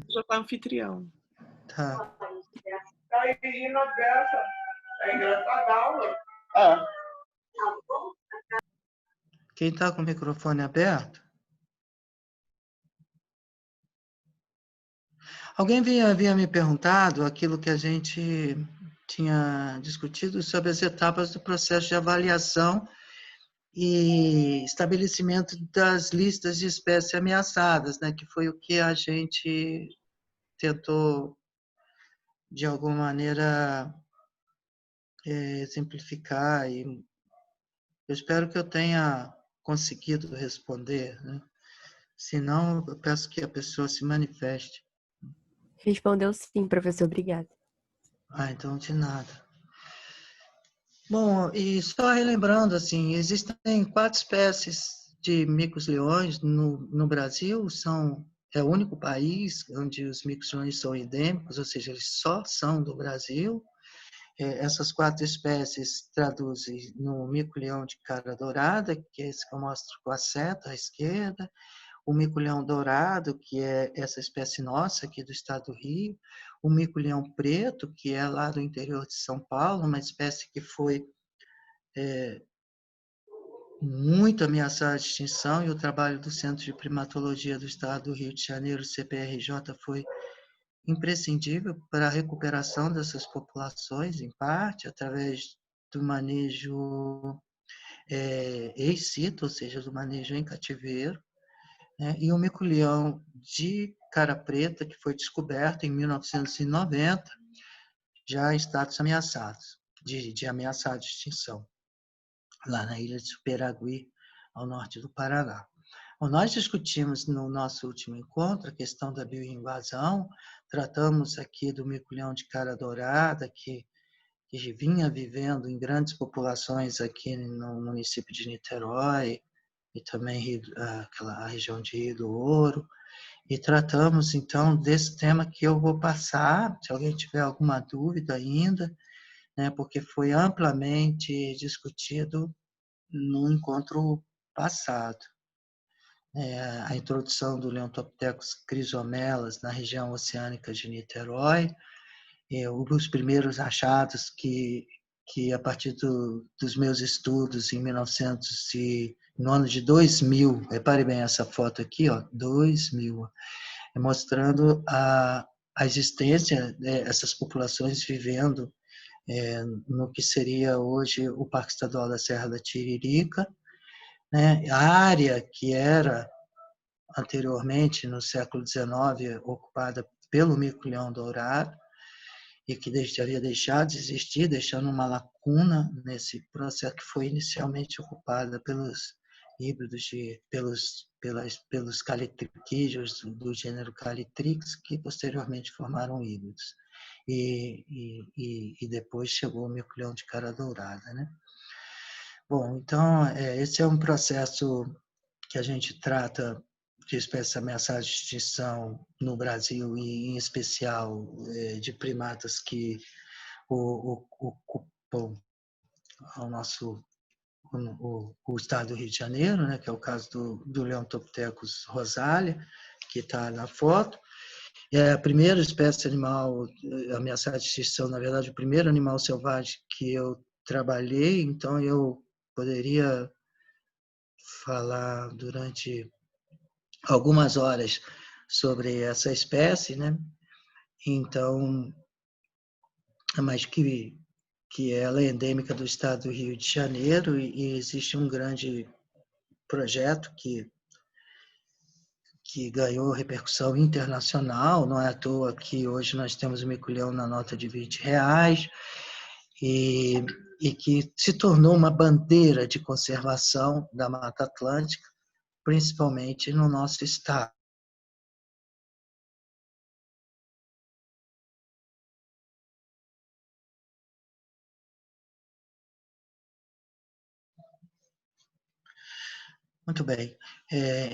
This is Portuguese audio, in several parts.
Já está anfitrião. Tá. Tá exigindo a peça. É engraçadão. É. Quem está com o microfone aberto? Alguém havia me perguntado aquilo que a gente tinha discutido sobre as etapas do processo de avaliação e estabelecimento das listas de espécies ameaçadas, né, que foi o que a gente tentou, de alguma maneira, exemplificar. E eu espero que eu tenha conseguido responder, né? Se não, eu peço que a pessoa se manifeste. Respondeu sim, professor. Obrigada. Então, de nada. Bom, e só relembrando, assim, existem 4 espécies de micos-leões no Brasil. É o único país onde os micos-leões são endêmicos, ou seja, eles só são do Brasil. Essas 4 espécies traduzem no mico-leão de cara dourada, que é esse que eu mostro com a seta à esquerda, o mico-leão dourado, que é essa espécie nossa aqui do estado do Rio, o mico-leão preto, que é lá do interior de São Paulo, uma espécie que foi muito ameaçada de extinção, e o trabalho do Centro de Primatologia do Estado do Rio de Janeiro, CPRJ, foi imprescindível para a recuperação dessas populações, em parte, através do manejo ex situ, ou seja, do manejo em cativeiro, né? E o mico-leão de cara preta, que foi descoberto em 1990, já em status ameaçados, de ameaçado de extinção, lá na ilha de Superagui, ao norte do Paraná. Bom, nós discutimos no nosso último encontro a questão da bioinvasão, tratamos aqui do mico-leão de cara dourada, que vinha vivendo em grandes populações aqui no município de Niterói, e também a região de Rio do Ouro, e tratamos, então, desse tema que eu vou passar, se alguém tiver alguma dúvida ainda, né, porque foi amplamente discutido no encontro passado. A introdução do Leontopithecus chrysomelas na região oceânica de Niterói, os primeiros achados que a partir dos meus estudos em 1900 no ano de 2000, repare bem essa foto aqui, 2000, mostrando a existência dessas populações vivendo no que seria hoje o Parque Estadual da Serra da Tiririca, né? A área que era anteriormente, no século XIX, ocupada pelo mico-leão dourado, e que havia deixado de existir, deixando uma lacuna nesse processo que foi inicialmente ocupada pelos híbridos, pelos calitriquídeos do gênero Calitrix, que posteriormente formaram híbridos. E depois chegou o mico-leão de cara dourada, né? Bom, então, esse é um processo que a gente trata de espécies ameaçadas de extinção no Brasil, e em especial de primatas que ocupam o estado do Rio de Janeiro, né, que é o caso do Leontopithecus rosalia, que está na foto. É a primeira espécie animal ameaçada de extinção, na verdade, o primeiro animal selvagem que eu trabalhei, então eu poderia falar durante algumas horas sobre essa espécie, né? Então, mas que ela é endêmica do estado do Rio de Janeiro, e existe um grande projeto que ganhou repercussão internacional. Não é à toa que hoje nós temos o mico-leão na nota de R$20, e que se tornou uma bandeira de conservação da Mata Atlântica, principalmente no nosso estado. Muito bem.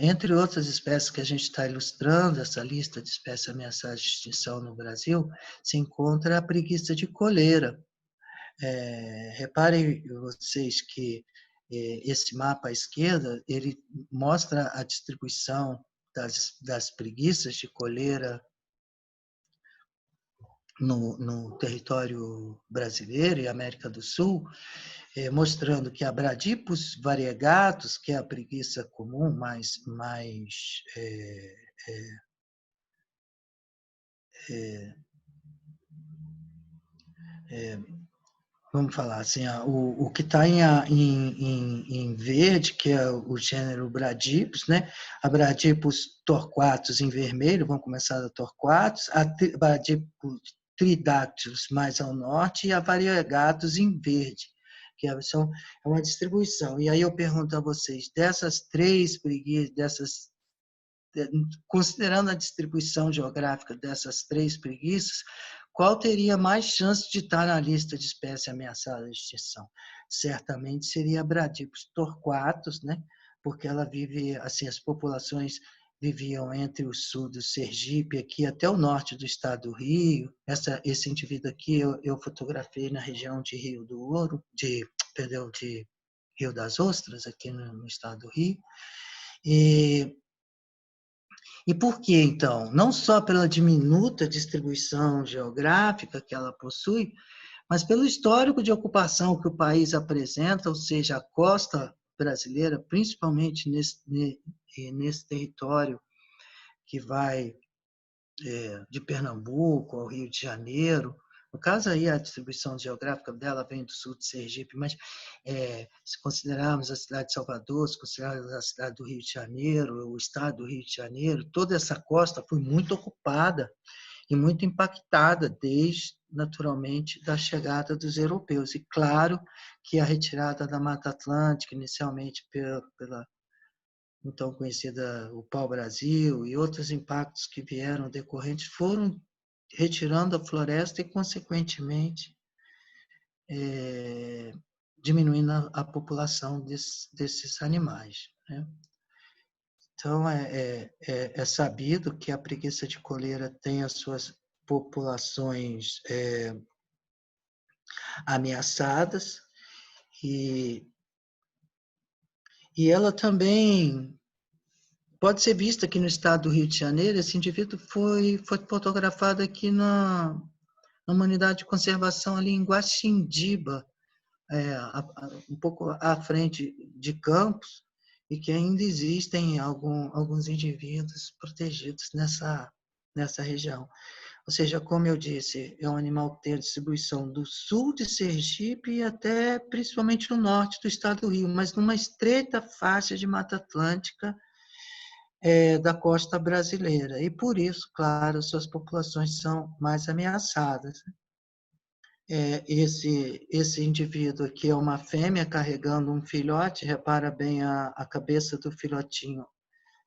Entre outras espécies que a gente está ilustrando, essa lista de espécies ameaçadas de extinção no Brasil, se encontra a preguiça de coleira. Reparem vocês que esse mapa à esquerda, ele mostra a distribuição das preguiças de coleira no território brasileiro e América do Sul, mostrando que a Bradipus variegatus, que é a preguiça comum, mais vamos falar assim, o que está em verde, que é o gênero Bradipus, né? A Bradipus torquatus em vermelho, vamos começar da torquatus, a Bradipus tridactylus mais ao norte e a variegatus em verde, que é uma distribuição. E aí eu pergunto a vocês, dessas três preguiças, considerando a distribuição geográfica dessas três preguiças, qual teria mais chance de estar na lista de espécie ameaçada de extinção? Certamente seria a Bradipus torquatus, né? Porque ela vive, assim, as populações viviam entre o sul do Sergipe, aqui até o norte do estado do Rio. Esse indivíduo aqui eu fotografei na região de Rio do Ouro, perdão, de Rio das Ostras, aqui no estado do Rio. E por que, então? Não só pela diminuta distribuição geográfica que ela possui, mas pelo histórico de ocupação que o país apresenta, ou seja, a costa brasileira, principalmente nesse território que vai de Pernambuco ao Rio de Janeiro. No caso aí, a distribuição geográfica dela vem do sul de Sergipe, mas se considerarmos a cidade de Salvador, se considerarmos a cidade do Rio de Janeiro, o estado do Rio de Janeiro, toda essa costa foi muito ocupada e muito impactada desde, naturalmente, da chegada dos europeus. E claro que a retirada da Mata Atlântica, inicialmente pela então conhecida o pau-brasil e outros impactos que vieram decorrentes, foram retirando a floresta e, consequentemente, diminuindo a população desses animais, né? Então, é sabido que a preguiça de coleira tem as suas populações ameaçadas e ela também pode ser vista aqui no estado do Rio de Janeiro. Esse indivíduo foi fotografado aqui numa unidade de conservação ali em Guaxindiba, um pouco à frente de Campos, e que ainda existem alguns indivíduos protegidos nessa região. Ou seja, como eu disse, é um animal que tem a distribuição do sul de Sergipe e até principalmente no norte do estado do Rio, mas numa estreita faixa de Mata Atlântica da costa brasileira. E por isso, claro, suas populações são mais ameaçadas. Esse indivíduo aqui é uma fêmea carregando um filhote, repara bem a cabeça do filhotinho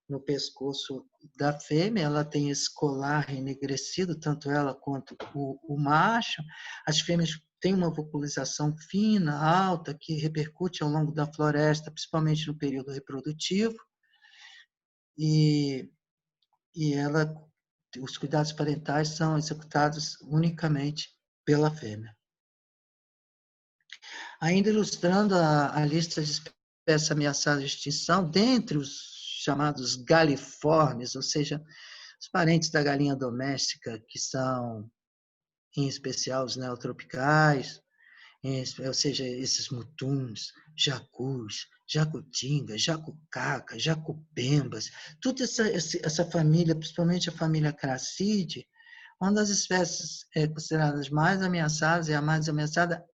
no pescoço da fêmea, ela tem esse colar enegrecido, tanto ela quanto o macho. As fêmeas têm uma vocalização fina, alta, que repercute ao longo da floresta, principalmente no período reprodutivo, e os cuidados parentais são executados unicamente pela fêmea. Ainda ilustrando a lista de espécies ameaçadas de extinção, dentre os chamados galiformes, ou seja, os parentes da galinha doméstica, que são, em especial, os neotropicais, ou seja, esses mutuns, jacus, jacutingas, jacucacas, jacupembas, toda essa família, principalmente a família Crassidae, uma das espécies consideradas mais ameaçadas, a mais ameaçada,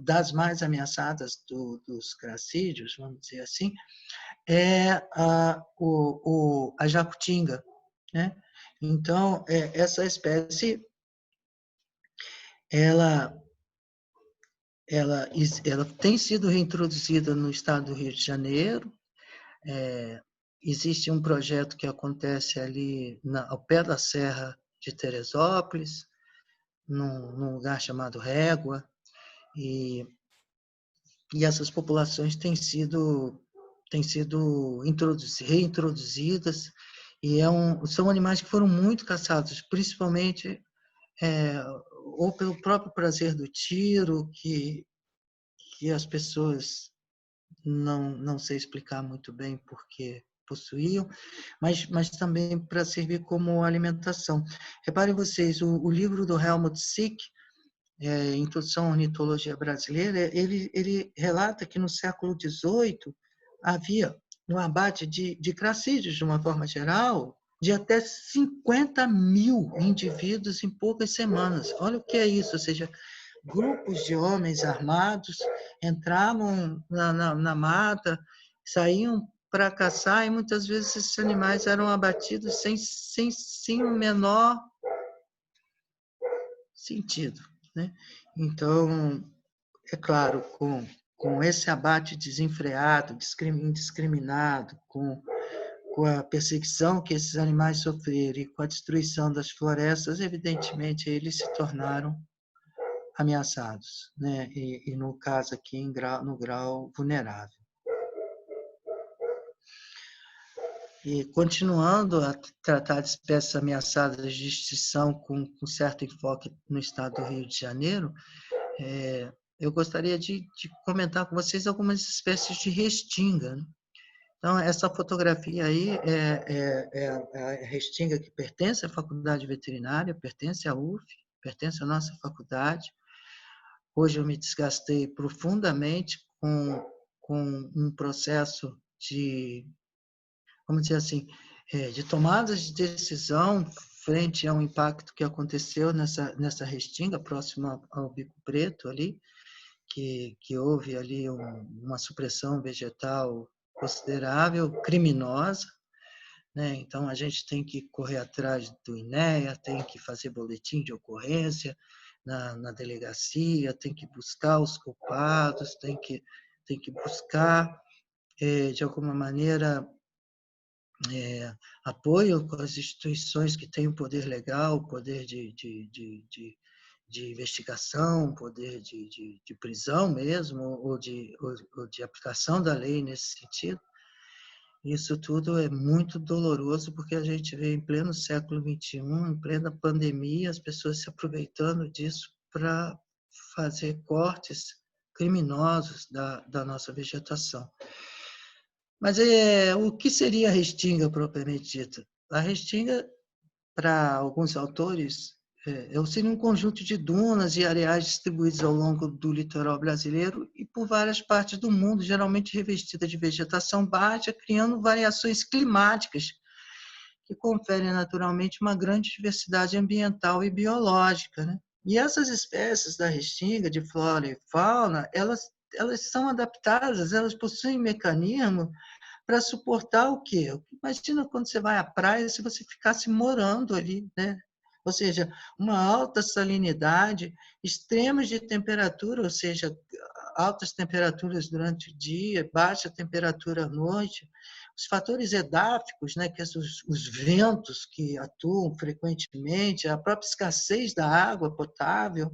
das mais ameaçadas dos cracídeos, vamos dizer assim, é a jacutinga, né? Então, essa espécie, ela tem sido reintroduzida no estado do Rio de Janeiro. Existe um projeto que acontece ali ao pé da Serra de Teresópolis, num lugar chamado Régua, e essas populações têm sido reintroduzidas, e são animais que foram muito caçados, principalmente ou pelo próprio prazer do tiro, que as pessoas não sei explicar muito bem porque possuíam, mas também para servir como alimentação. Reparem vocês, o livro do Helmut Sick, Introdução à Ornitologia Brasileira, ele relata que no século XVIII havia um abate de cracídeos, de uma forma geral, de até 50 mil indivíduos em poucas semanas. Olha o que é isso, ou seja, grupos de homens armados entravam na mata, saíam para caçar, e muitas vezes esses animais eram abatidos sem o menor sentido, né? Então, é claro, com esse abate desenfreado, indiscriminado, com a perseguição que esses animais sofreram e com a destruição das florestas, evidentemente, eles se tornaram ameaçados, né? E no caso aqui, no grau vulnerável. E continuando a tratar de espécies ameaçadas de extinção com certo enfoque no estado do Rio de Janeiro, eu gostaria de comentar com vocês algumas espécies de restinga, né? Então, essa fotografia aí é a restinga que pertence à Faculdade Veterinária, pertence à UF, pertence à nossa faculdade. Hoje eu me desgastei profundamente com um processo de, vamos dizer assim, de tomadas de decisão frente ao impacto que aconteceu nessa restinga próxima ao Bico Preto ali, que houve ali uma supressão vegetal considerável, criminosa, né? Então, a gente tem que correr atrás do INEA, tem que fazer boletim de ocorrência na delegacia, tem que buscar os culpados, tem que buscar, de alguma maneira, apoio com as instituições que têm o poder legal, o poder de investigação, poder de prisão mesmo, ou de aplicação da lei nesse sentido. Isso tudo é muito doloroso, porque a gente vê em pleno século XXI, em plena pandemia, as pessoas se aproveitando disso para fazer cortes criminosos da nossa vegetação. Mas o que seria a restinga, propriamente dita? A restinga, para alguns autores, seria um conjunto de dunas e areais distribuídos ao longo do litoral brasileiro e por várias partes do mundo, geralmente revestida de vegetação baixa, criando variações climáticas que conferem naturalmente uma grande diversidade ambiental e biológica, né? E essas espécies da restinga, de flora e fauna, elas são adaptadas, elas possuem mecanismo para suportar o quê? Imagina quando você vai à praia, se você ficasse morando ali, né? Ou seja, uma alta salinidade, extremos de temperatura, ou seja, altas temperaturas durante o dia, baixa temperatura à noite, os fatores edáficos, né, que são os ventos que atuam frequentemente, a própria escassez da água potável,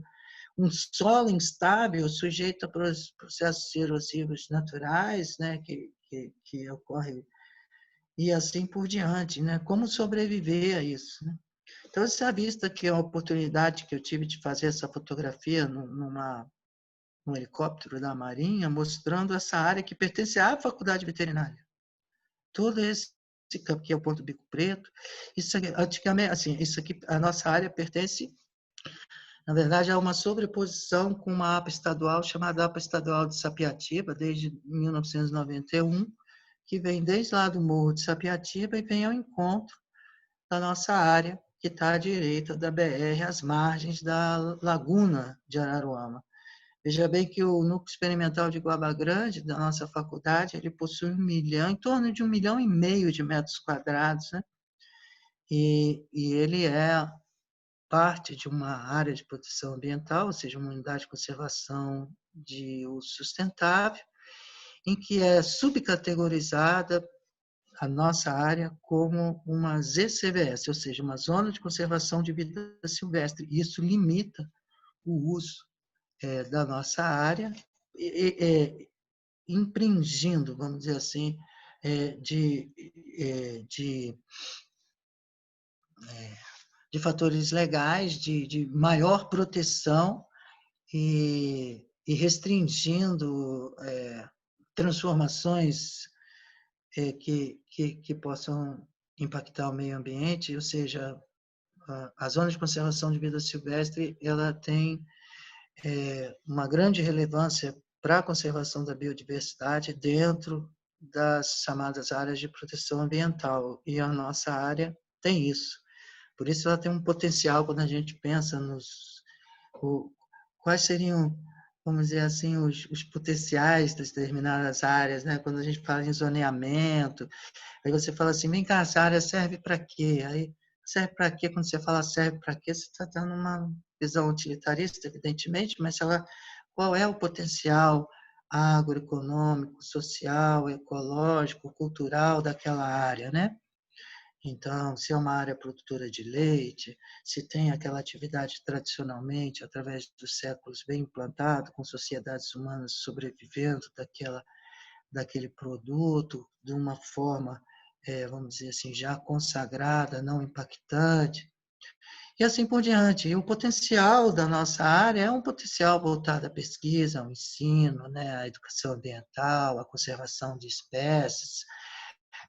um solo instável, sujeito a processos erosivos naturais, né, que ocorrem, e assim por diante, né? Como sobreviver a isso, né? Então, você já vista que a oportunidade que eu tive de fazer essa fotografia num helicóptero da Marinha, mostrando essa área que pertence à Faculdade Veterinária. Todo esse que é o Ponto Bico Preto, isso aqui, antigamente, assim, isso aqui, a nossa área pertence, na verdade, a uma sobreposição com uma APA estadual chamada APA Estadual de Sapiatiba, desde 1991, que vem desde lá do Morro de Sapiatiba e vem ao encontro da nossa área, que está à direita da BR, às margens da Laguna de Araruama. Veja bem que o Núcleo Experimental de Guaba Grande, da nossa faculdade, ele possui em torno de 1,5 milhão de metros quadrados, né? E ele é parte de uma área de proteção ambiental, ou seja, uma unidade de conservação de uso sustentável, em que é subcategorizada a nossa área como uma ZCVS, ou seja, uma Zona de Conservação de Vida Silvestre. Isso limita o uso da nossa área, infringindo, vamos dizer assim, de fatores legais, de maior proteção e restringindo transformações que possam impactar o meio ambiente, ou seja, a Zona de Conservação de Vida Silvestre ela tem uma grande relevância para a conservação da biodiversidade dentro das chamadas áreas de proteção ambiental, e a nossa área tem isso. Por isso ela tem um potencial quando a gente pensa quais seriam, vamos dizer assim, os potenciais das determinadas áreas, né? Quando a gente fala em zoneamento, aí você fala assim, vem cá, essa área serve para quê? Aí, serve para quê? Quando você fala serve para quê, você está dando uma visão utilitarista, evidentemente, mas qual é o potencial agroeconômico, social, ecológico, cultural daquela área, né? Então, se é uma área produtora de leite, se tem aquela atividade tradicionalmente, através dos séculos, bem implantada, com sociedades humanas sobrevivendo daquele produto de uma forma, vamos dizer assim, já consagrada, não impactante, e assim por diante. E o potencial da nossa área é um potencial voltado à pesquisa, ao ensino, né, à educação ambiental, à conservação de espécies,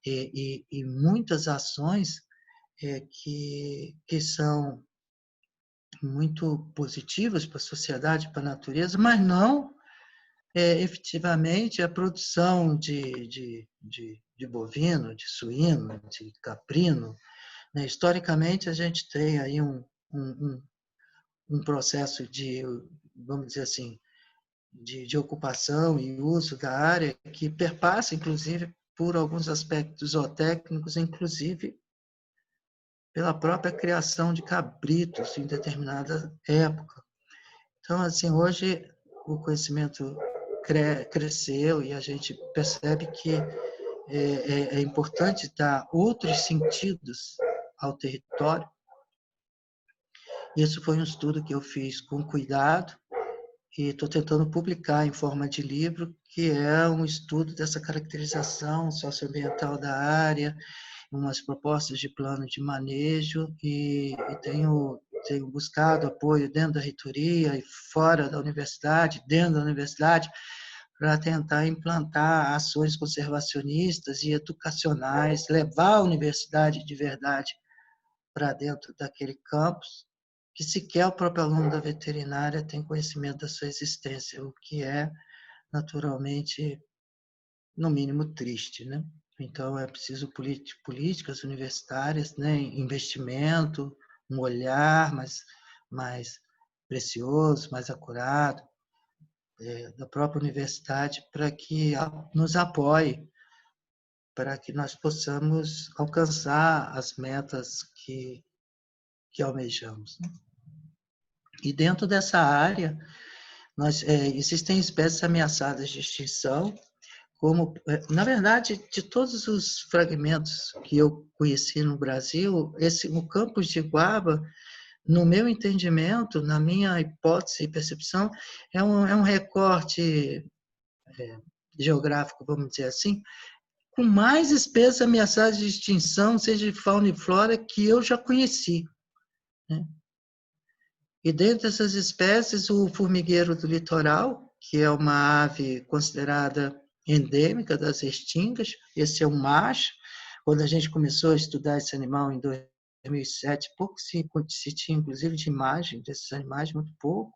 e muitas ações que são muito positivas para a sociedade, para a natureza, mas não efetivamente a produção de bovino, de suíno, de caprino, né? Historicamente, a gente tem aí um processo de, vamos dizer assim, de ocupação e uso da área que perpassa, inclusive, por alguns aspectos zootécnicos, inclusive pela própria criação de cabritos em determinada época. Então, assim, hoje o conhecimento cresceu e a gente percebe que é importante dar outros sentidos ao território. Isso foi um estudo que eu fiz com cuidado e estou tentando publicar em forma de livro, que é um estudo dessa caracterização socioambiental da área, umas propostas de plano de manejo, e tenho buscado apoio dentro da reitoria e fora da universidade, dentro da universidade, para tentar implantar ações conservacionistas e educacionais, levar a universidade de verdade para dentro daquele campus, que sequer o próprio aluno da veterinária tem conhecimento da sua existência, o que é naturalmente, no mínimo, triste, né? Então, é preciso políticas universitárias, né? Investimento, um olhar mais precioso, mais acurado, da própria universidade, para que nos apoie, para que nós possamos alcançar as metas que almejamos, né? E dentro dessa área, existem espécies ameaçadas de extinção, como, na verdade, de todos os fragmentos que eu conheci no Brasil, o Campos de Iguaba, no meu entendimento, na minha hipótese e percepção, é um recorte geográfico, vamos dizer assim, com mais espécies ameaçadas de extinção, seja de fauna e flora, que eu já conheci, né? E dentre essas espécies, o formigueiro do litoral, que é uma ave considerada endêmica das restingas, esse é um macho. Quando a gente começou a estudar esse animal em 2007, pouco se tinha, inclusive, de imagem desses animais, muito pouco.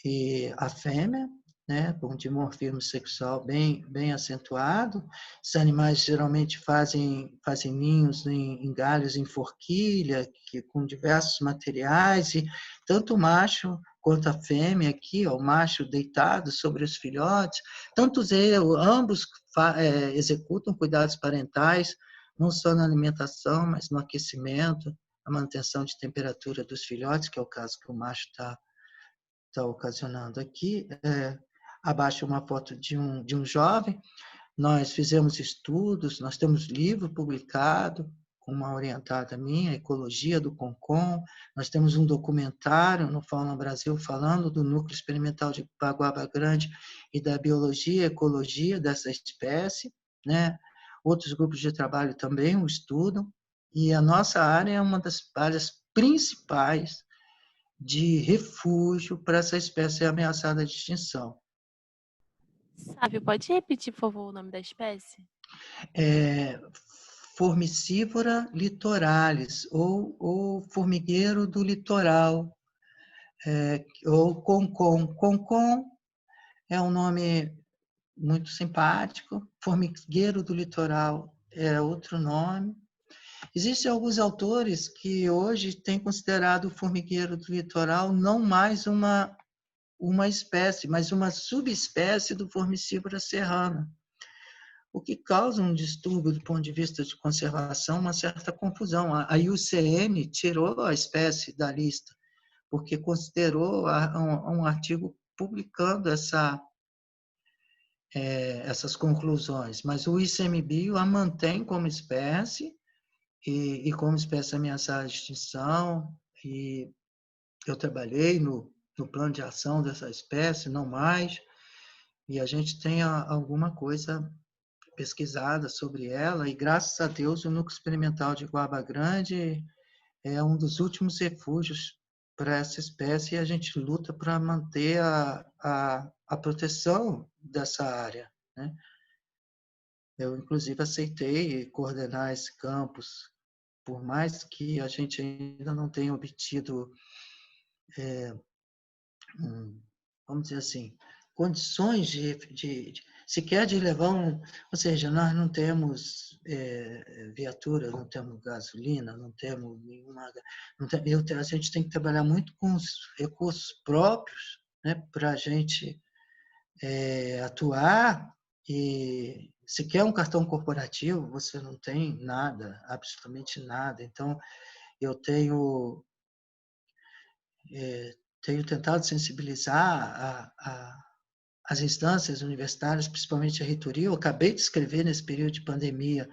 E a fêmea, né, com dimorfismo sexual bem acentuado. Esses animais geralmente fazem ninhos em galhos em forquilha, com diversos materiais, e tanto o macho quanto a fêmea aqui, ó, o macho deitado sobre os filhotes, ambos executam cuidados parentais, não só na alimentação, mas no aquecimento, a manutenção de temperatura dos filhotes, que é o caso que o macho está ocasionando aqui. Abaixo uma foto de um jovem. Nós fizemos estudos, nós temos livro publicado com uma orientada minha, Ecologia do Concon. Nós temos um documentário no Fauna Brasil falando do núcleo experimental de Baguaba Grande e da biologia e ecologia dessa espécie, né? Outros grupos de trabalho também o estudam, e a nossa área é uma das áreas principais de refúgio para essa espécie ameaçada de extinção. Sabe, pode repetir, por favor, o nome da espécie? Formicivora litoralis, ou formigueiro do litoral, ou concon. Concon é um nome muito simpático, formigueiro do litoral é outro nome. Existem alguns autores que hoje têm considerado o formigueiro do litoral não mais uma espécie, mas uma subespécie do Formicivora serrana, o que causa um distúrbio do ponto de vista de conservação, uma certa confusão. A IUCN tirou a espécie da lista, porque considerou um artigo publicando essas conclusões, mas o ICMBio a mantém como espécie, e como espécie ameaçada de extinção, e eu trabalhei no plano de ação dessa espécie, não mais, e a gente tem alguma coisa pesquisada sobre ela, e graças a Deus o Núcleo Experimental de Guaba Grande é um dos últimos refúgios para essa espécie, e a gente luta para manter a proteção dessa área, né? Eu, inclusive, aceitei coordenar esse campus, por mais que a gente ainda não tenha obtido, vamos dizer assim, condições sequer de levar ou seja, nós não temos viatura, não temos gasolina, não temos nenhuma, a gente tem que trabalhar muito com os recursos próprios, né, para a gente atuar, e se quer um cartão corporativo, você não tem nada, absolutamente nada. Então, eu tenho tentado sensibilizar as instâncias universitárias, principalmente a reitoria. Eu acabei de escrever, nesse período de pandemia,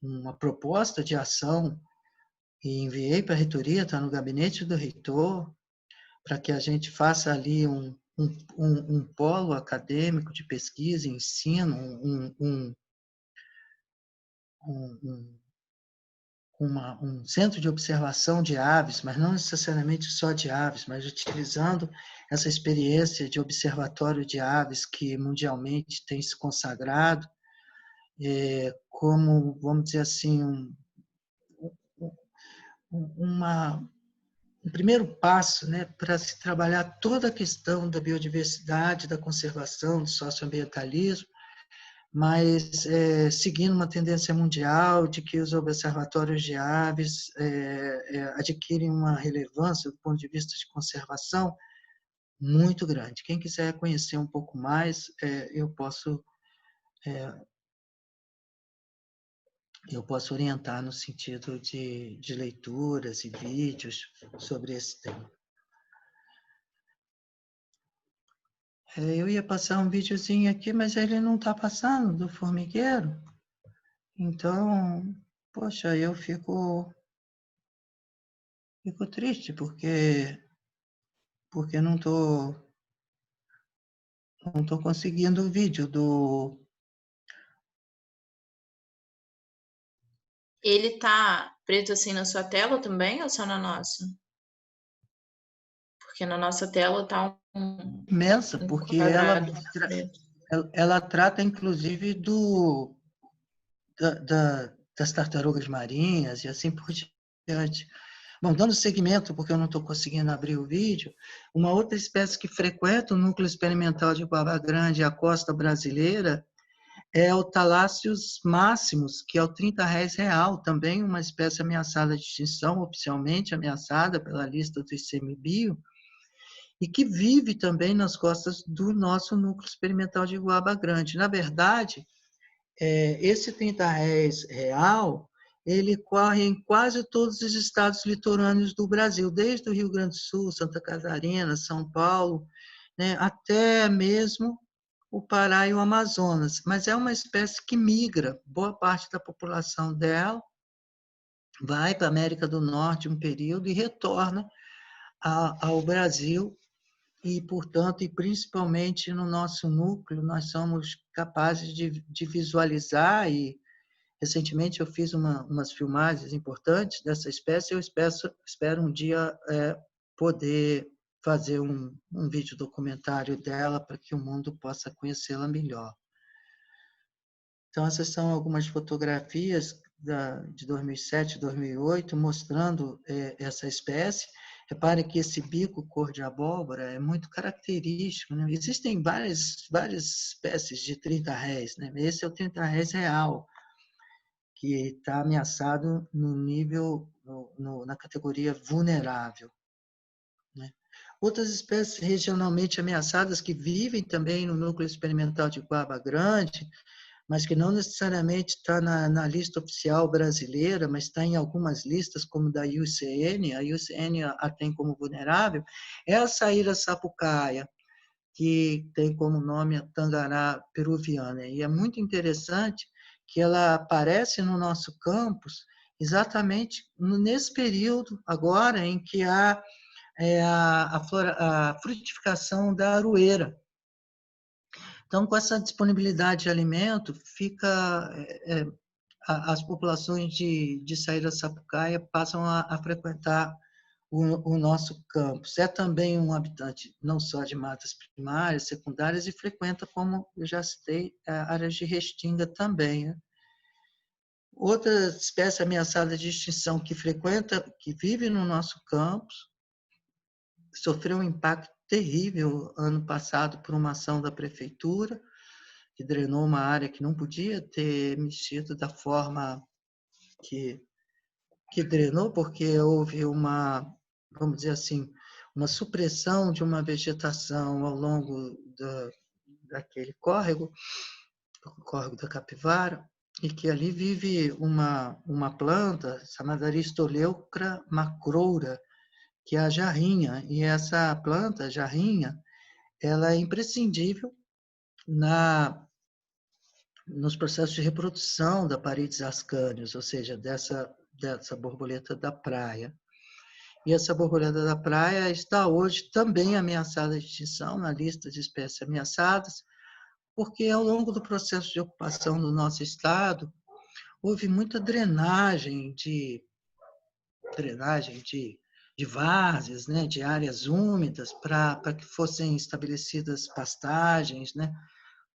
uma proposta de ação e enviei para a reitoria, está no gabinete do reitor, para que a gente faça ali um polo acadêmico de pesquisa e ensino, um centro de observação de aves, mas não necessariamente só de aves, mas utilizando essa experiência de observatório de aves que mundialmente tem se consagrado, como, vamos dizer assim, um primeiro passo, né, para se trabalhar toda a questão da biodiversidade, da conservação, do socioambientalismo, mas seguindo uma tendência mundial de que os observatórios de aves adquirem uma relevância do ponto de vista de conservação muito grande. Quem quiser conhecer um pouco mais, eu posso orientar no sentido de leituras e vídeos sobre esse tema. Eu ia passar um videozinho aqui, mas ele não está passando, do formigueiro. Então, poxa, eu fico triste, porque não tô conseguindo o vídeo do... Ele tá preto assim na sua tela também ou só na nossa? Porque na nossa tela tá imensa, porque quadrado ela trata, inclusive, das tartarugas marinhas e assim por diante. Bom, dando seguimento, porque eu não estou conseguindo abrir o vídeo, uma outra espécie que frequenta o núcleo experimental de Guaba Grande e a costa brasileira é o Thalassus maximus, que é o 30 réis real, também uma espécie ameaçada de extinção, oficialmente ameaçada pela lista do ICMBio, e que vive também nas costas do nosso núcleo experimental de Guaba Grande. Na verdade, esse 30 réis real, ele corre em quase todos os estados litorâneos do Brasil, desde o Rio Grande do Sul, Santa Catarina, São Paulo, né, até mesmo o Pará e o Amazonas. Mas é uma espécie que migra, boa parte da população dela vai para a América do Norte um período e retorna ao Brasil, e, portanto, e principalmente no nosso núcleo, nós somos capazes de visualizar, e recentemente eu fiz umas filmagens importantes dessa espécie. Eu espero um dia poder fazer um vídeo documentário dela para que o mundo possa conhecê-la melhor. Então, essas são algumas fotografias de 2007, 2008, mostrando essa espécie. Repare que esse bico cor de abóbora é muito característico, né? Existem várias espécies de 30 réis, né? Esse é o 30 réis real, que está ameaçado no nível, na categoria vulnerável, né? Outras espécies regionalmente ameaçadas que vivem também no núcleo experimental de Guaba Grande, mas que não necessariamente está na lista oficial brasileira, mas está em algumas listas, como da IUCN, a IUCN a tem como vulnerável, é a saíra sapucaia, que tem como nome a tangará peruviana. E é muito interessante que ela aparece no nosso campus exatamente nesse período agora em que há a frutificação da aroeira. Então, com essa disponibilidade de alimento, as populações de Saíra Sapucaia passam a frequentar o nosso campus. É também um habitante não só de matas primárias, secundárias, e frequenta, como eu já citei, áreas de restinga também, né? Outra espécie ameaçada de extinção que vive no nosso campus, sofreu um impacto terrível ano passado por uma ação da prefeitura, que drenou uma área que não podia ter mexido da forma que, que drenou, porque houve vamos dizer assim, uma supressão de uma vegetação ao longo daquele córrego, o córrego da Capivara, e que ali vive uma planta chamada Aristoleucra macroura, que é a jarrinha, e essa planta, a jarrinha, ela é imprescindível nos processos de reprodução da Parides ascanius, ou seja, dessa borboleta da praia. E essa borboleta da praia está hoje também ameaçada de extinção, na lista de espécies ameaçadas, porque ao longo do processo de ocupação do nosso estado, houve muita drenagem de várzeas, né, de áreas úmidas, para que fossem estabelecidas pastagens, né,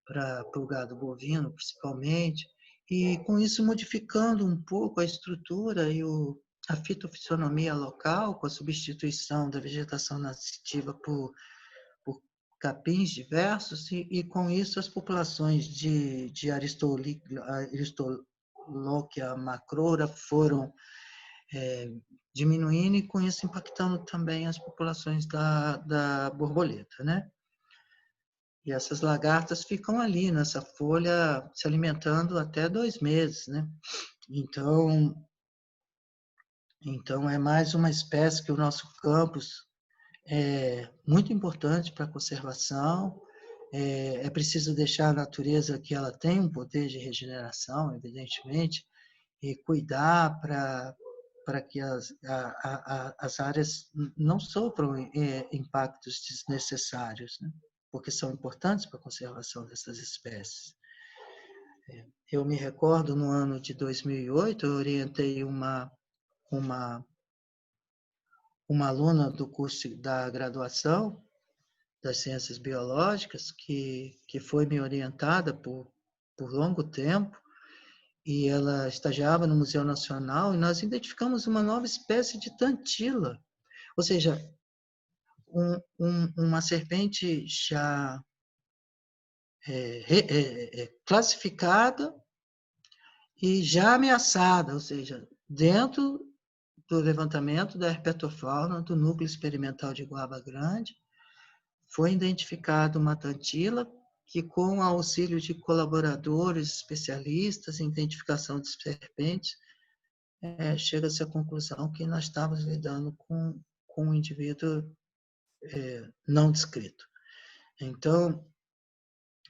para o gado bovino, principalmente, e com isso modificando um pouco a estrutura e a fitofissionomia local, com a substituição da vegetação nativa por capins diversos, e com isso as populações de Aristolochia macroura foram diminuindo e com isso impactando também as populações da borboleta, né? E essas lagartas ficam ali nessa folha se alimentando até 2 meses, né? Então é mais uma espécie que o nosso campus é muito importante para a conservação. É preciso deixar a natureza que ela tem um poder de regeneração, evidentemente, e cuidar para que as áreas não sofram impactos desnecessários, né? Porque são importantes para a conservação dessas espécies. Eu me recordo, no ano de 2008, eu orientei uma aluna do curso da graduação das ciências biológicas, que foi me orientada por longo tempo, e ela estagiava no Museu Nacional, e nós identificamos uma nova espécie de tantila, ou seja, uma serpente já classificada e já ameaçada, ou seja, dentro do levantamento da herpetofauna do Núcleo Experimental de Guaba Grande, foi identificada uma tantila que, com o auxílio de colaboradores especialistas em identificação de serpentes, chega-se à conclusão que nós estávamos lidando com um indivíduo não descrito. Então,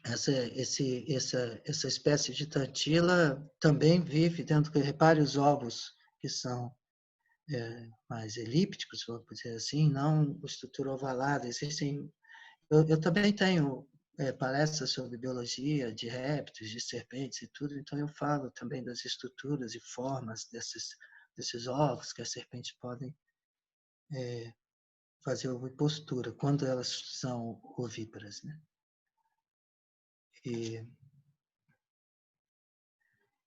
essa espécie de tantila também vive dentro, repare os ovos que são mais elípticos, vamos dizer assim, não estrutura ovalada. Eu também tenho palestras sobre biologia de répteis, de serpentes e tudo, então eu falo também das estruturas e formas desses ovos que as serpentes podem fazer ovipostura, quando elas são ovíparas, né?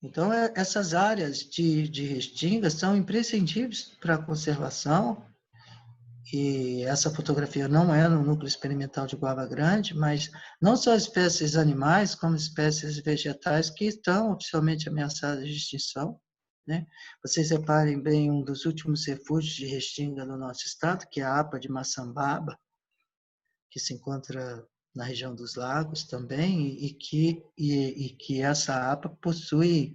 Então, essas áreas de restinga são imprescindíveis para a conservação, e essa fotografia não é no núcleo experimental de Guava Grande, mas não só espécies animais, como espécies vegetais que estão oficialmente ameaçadas de extinção, né? Vocês reparem bem, um dos últimos refúgios de restinga no nosso estado, que é a APA de Maçambaba, que se encontra na região dos lagos também, e que essa APA possui,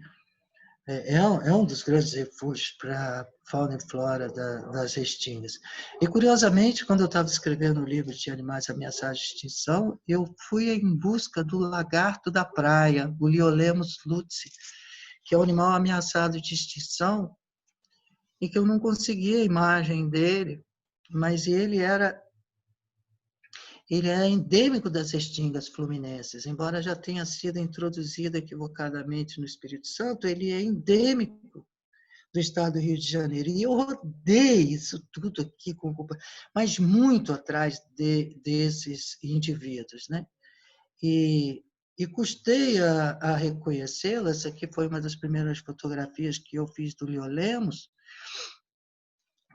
é um dos grandes refúgios para a fauna e flora das restingas. E, curiosamente, quando eu estava escrevendo o livro de animais ameaçados de extinção, eu fui em busca do lagarto da praia, o Liolemus lutzi, que é um animal ameaçado de extinção, e que eu não conseguia a imagem dele, mas ele é endêmico das restingas fluminenses, embora já tenha sido introduzido equivocadamente no Espírito Santo, ele é endêmico do estado do Rio de Janeiro. E eu rodei isso tudo aqui, mas muito atrás desses indivíduos, né? E custei a reconhecê-la. Essa aqui foi uma das primeiras fotografias que eu fiz do Liolemus,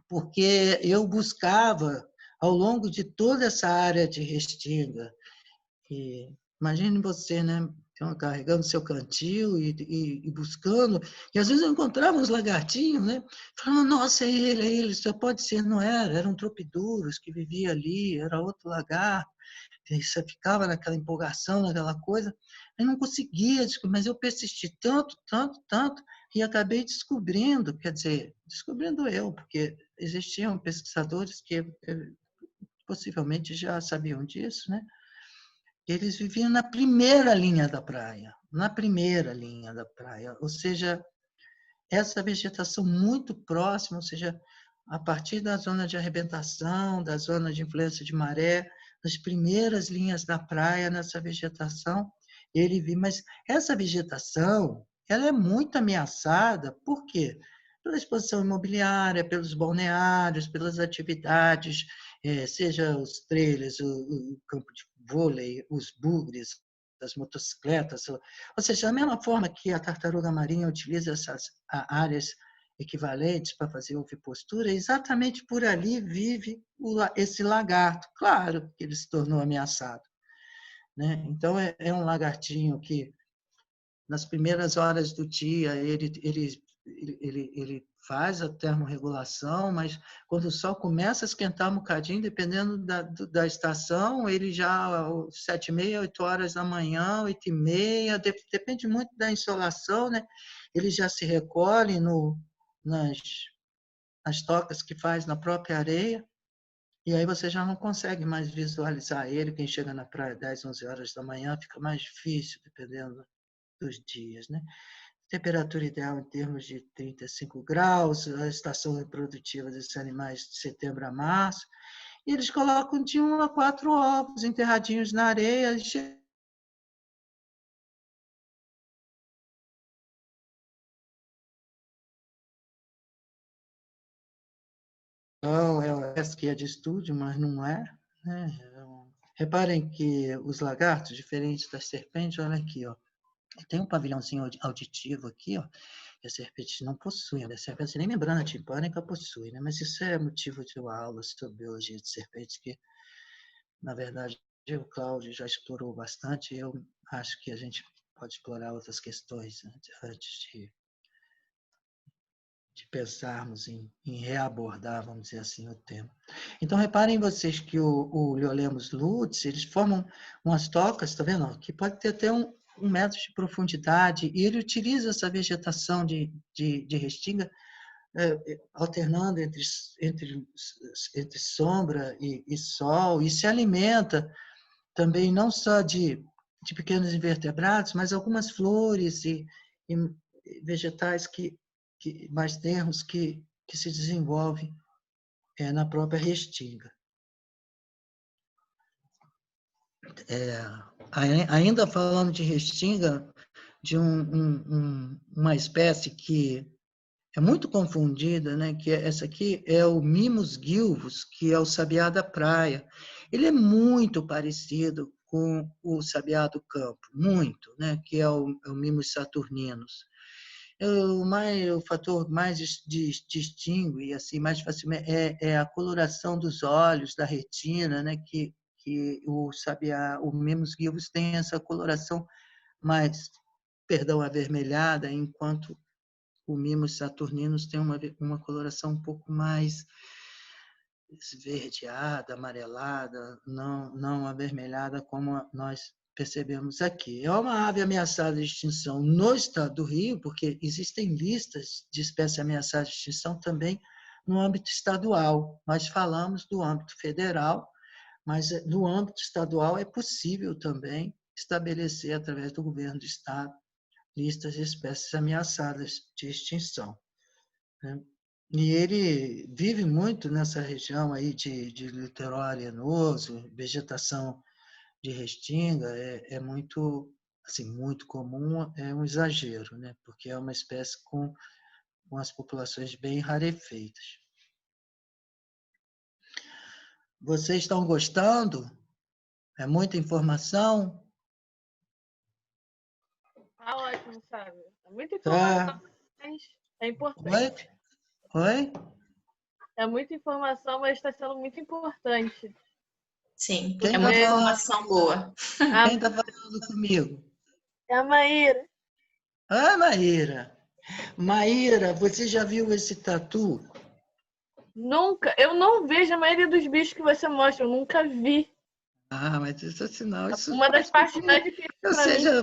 porque eu buscava, ao longo de toda essa área de restinga, e imagine você, né, carregando seu cantil e buscando, e às vezes eu encontrava uns lagartinhos, né, falando, nossa, é ele, só pode ser, não era, eram tropiduros que vivia ali, era outro lagarto, e você ficava naquela empolgação, naquela coisa, eu não conseguia, mas eu persisti tanto, tanto, tanto, e acabei descobrindo, quer dizer, descobrindo eu, porque existiam pesquisadores que possivelmente já sabiam disso, né? Eles viviam na primeira linha da praia, ou seja, essa vegetação muito próxima, ou seja, a partir da zona de arrebentação, da zona de influência de maré, das primeiras linhas da praia, nessa vegetação, ele vive. Mas essa vegetação, ela é muito ameaçada, por quê? Pela exposição imobiliária, pelos balneários, pelas atividades, seja os trailers, o campo de vôlei, os bugres, as motocicletas, ou seja, da mesma forma que a tartaruga marinha utiliza essas áreas equivalentes para fazer ovipostura, exatamente por ali vive esse lagarto. Claro que ele se tornou ameaçado, né? Então, é um lagartinho que, nas primeiras horas do dia, ele faz a termorregulação, mas quando o sol começa a esquentar um bocadinho, dependendo da estação, ele já 7h30, 8 horas da manhã, 8h30, depende muito da insolação, né? Ele já se recolhe nas tocas que faz na própria areia, e aí você já não consegue mais visualizar ele. Quem chega na praia 10, 11 horas da manhã fica mais difícil, dependendo dos dias, né? Temperatura ideal em termos de 35 graus, a estação reprodutiva desses animais de setembro a março, e eles colocam de 1 a 4 ovos enterradinhos na areia. Então, parece que é de estúdio, mas não é, né? Reparem que os lagartos, diferentes das serpentes, olha aqui, ó, tem um pavilhãozinho auditivo aqui, ó, que as serpentes não possuem. A serpente nem membrana timpânica possui, né? Mas isso é motivo de uma aula sobre biologia de serpentes que, na verdade, o Cláudio já explorou bastante, e eu acho que a gente pode explorar outras questões, né, antes de pensarmos em reabordar, vamos dizer assim, o tema. Então, reparem vocês que o Liolemus lutz, eles formam umas tocas, está vendo? Que pode ter até 1 metro de profundidade, e ele utiliza essa vegetação de restinga, alternando entre sombra e sol, e se alimenta também não só de pequenos invertebrados, mas algumas flores e vegetais mais termos que se desenvolvem na própria restinga. Ainda falando de restinga, de uma espécie que é muito confundida, né? Que essa aqui é o Mimus gilvus, que é o sabiá da praia. Ele é muito parecido com o sabiá do campo, muito, né? Que é o Mimus saturninus. O fator mais distingue, assim, mais facilmente, é a coloração dos olhos, da retina, né? Que o Sabiá, o Mimus givus tem essa coloração mais, perdão, avermelhada, enquanto o Mimus saturninus tem uma coloração um pouco mais esverdeada, amarelada, não avermelhada como nós percebemos aqui. É uma ave ameaçada de extinção no estado do Rio, porque existem listas de espécies ameaçadas de extinção também no âmbito estadual. Nós falamos do âmbito federal, mas no âmbito estadual é possível também estabelecer, através do governo do estado, listas de espécies ameaçadas de extinção, né? E ele vive muito nessa região aí de litoral arenoso, vegetação de restinga, é muito, assim, muito comum, é um exagero, né? Porque é uma espécie com as populações bem rarefeitas. Vocês estão gostando? É muita informação? Tá ótimo, sabe? É muita informação, mas é importante. Oi? É muita informação, mas está sendo muito importante. Sim, Quem é muita informação boa. Quem está falando comigo? É a Maíra. Ah, Maíra. Maíra, você já viu esse tatu? Nunca. Eu não vejo a maioria dos bichos que você mostra. Eu nunca vi. Ah, mas isso é sinal. Isso Uma das partes mais difíceis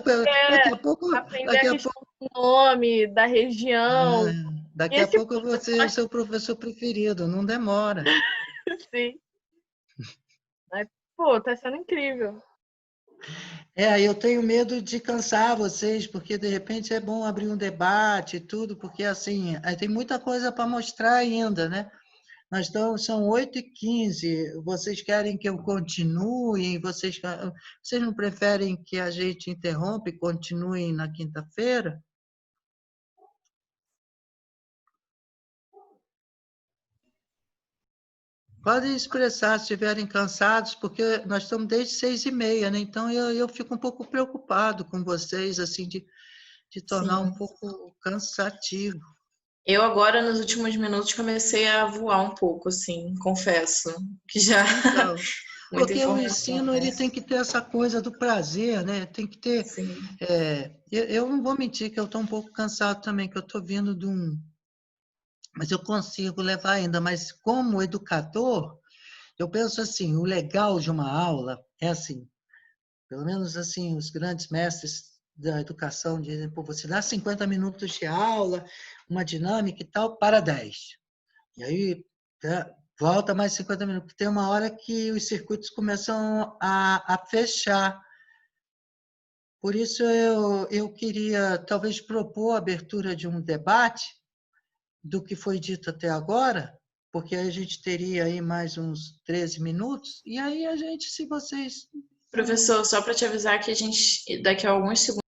para mim daqui a pouco, aprender a questão do nome, da região. Daqui a pouco eu vou ser o seu professor preferido, não demora. Sim. Mas, pô, tá sendo incrível. Eu tenho medo de cansar vocês, porque de repente é bom abrir um debate e tudo, porque assim, tem muita coisa para mostrar ainda, né? São 8h15, vocês querem que eu continue? Vocês não preferem que a gente interrompa e continue na quinta-feira? Podem expressar se estiverem cansados, porque nós estamos desde 6h30, né? Então eu fico um pouco preocupado com vocês, assim, de tornar um pouco cansativo. Eu agora, nos últimos minutos, comecei a voar um pouco, assim, confesso. Que já... Então, muita porque o informação, ensino né? ele tem que ter essa coisa do prazer, né? Tem que ter... Sim. Eu não vou mentir que eu estou um pouco cansado também, que eu estou vindo de um... Mas eu consigo levar ainda. Mas como educador, eu penso assim, o legal de uma aula é assim, pelo menos assim, os grandes mestres da educação dizem, pô, você dá 50 minutos de aula, uma dinâmica e tal, para 10. E aí volta mais 50 minutos. Tem uma hora que os circuitos começam a fechar. Por isso eu queria talvez propor a abertura de um debate do que foi dito até agora, porque aí a gente teria aí mais uns 13 minutos, e aí a gente, se vocês... Professor, só para te avisar que a gente, daqui a alguns segundos,